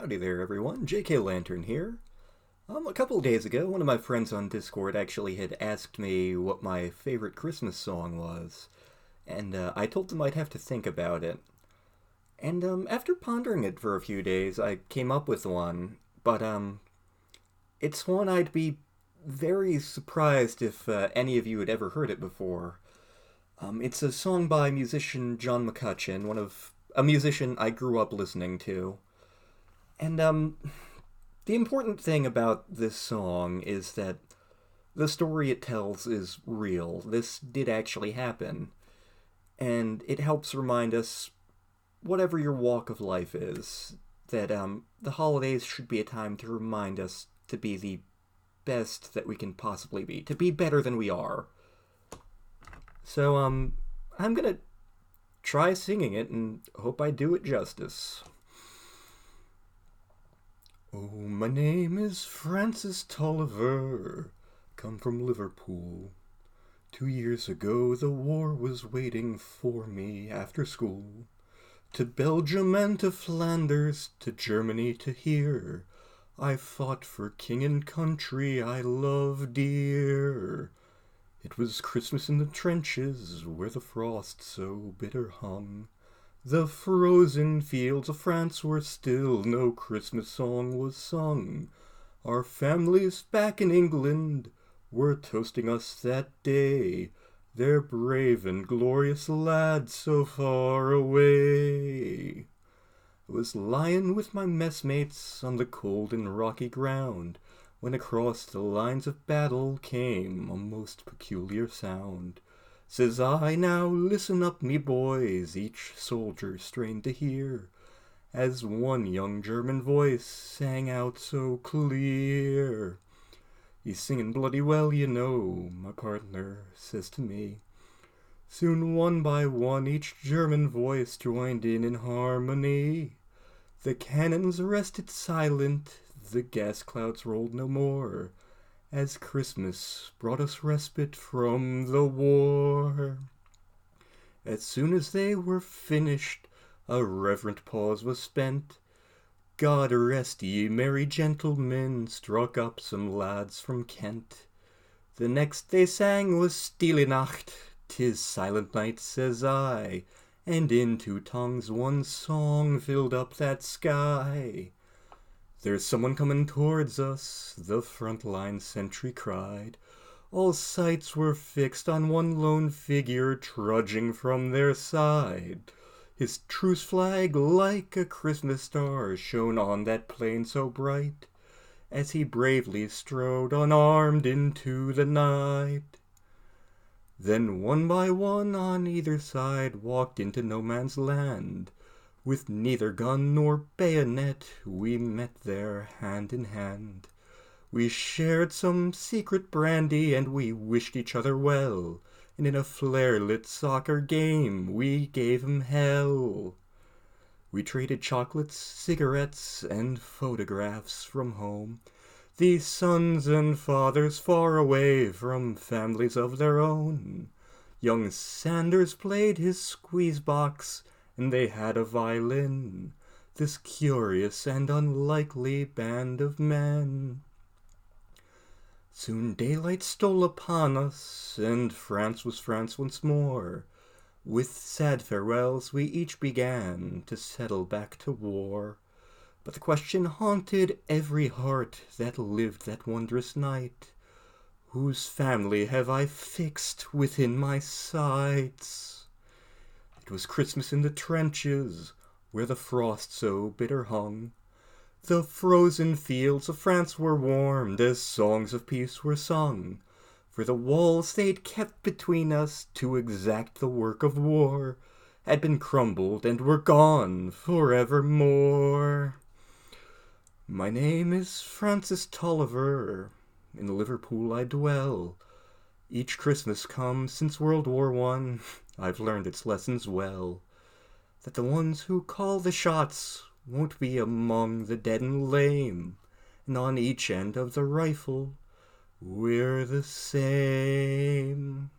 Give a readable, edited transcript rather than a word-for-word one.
Howdy there, everyone. JKLantern here. A couple of days ago, one of my friends on Discord actually had asked me what my favorite Christmas song was, and I told them I'd have to think about it. And after pondering it for a few days, I came up with one, but it's one I'd be very surprised if any of you had ever heard it before. It's a song by musician John McCutcheon, a musician I grew up listening to. And the important thing about this song is that the story it tells is real. This did actually happen. And it helps remind us, whatever your walk of life is, that the holidays should be a time to remind us to be the best that we can possibly be, to be better than we are. So, I'm gonna try singing it and hope I do it justice. Oh, my name is Francis Tolliver, come from Liverpool. 2 years ago the war was waiting for me after school. To Belgium and to Flanders, to Germany to here, I fought for king and country I love dear. It was Christmas in the trenches, where the frost so bitter hung. The frozen fields of France were still, no Christmas song was sung. Our families back in England were toasting us that day, their brave and glorious lads so far away. I was lying with my messmates on the cold and rocky ground, when across the lines of battle came a most peculiar sound. Says I, now listen up, me boys, each soldier strained to hear, as one young German voice sang out so clear. He's singing bloody well, you know, my partner says to me. Soon one by one each German voice joined in harmony. The cannons rested silent, the gas clouds rolled no more, as Christmas brought us respite from the war. As soon as they were finished, a reverent pause was spent. God rest ye, merry gentlemen, struck up some lads from Kent. The next they sang was Stille Nacht, 'tis silent night, says I, and in two tongues one song filled up that sky. There's someone coming towards us, the front line sentry cried. All sights were fixed on one lone figure trudging from their side. His truce flag, like a Christmas star, shone on that plain so bright, as he bravely strode unarmed into the night. Then one by one on either side walked into no man's land. With neither gun nor bayonet we met there hand in hand. We shared some secret brandy and we wished each other well, and in a flare-lit soccer game we gave 'em hell. We traded chocolates, cigarettes, and photographs from home. These sons and fathers far away from families of their own. Young Sanders played his squeeze box, and they had a violin, this curious and unlikely band of men. Soon daylight stole upon us, and France was France once more. With sad farewells we each began to settle back to war. But the question haunted every heart that lived that wondrous night: whose family have I fixed within my sights? It was Christmas in the trenches, where the frost so bitter hung. The frozen fields of France were warmed as songs of peace were sung. For the walls they'd kept between us to exact the work of war had been crumbled and were gone forevermore. My name is Francis Tolliver, in Liverpool I dwell. Each Christmas come since World War I, I've learned its lessons well. That the ones who call the shots won't be among the dead and lame, and on each end of the rifle we're the same.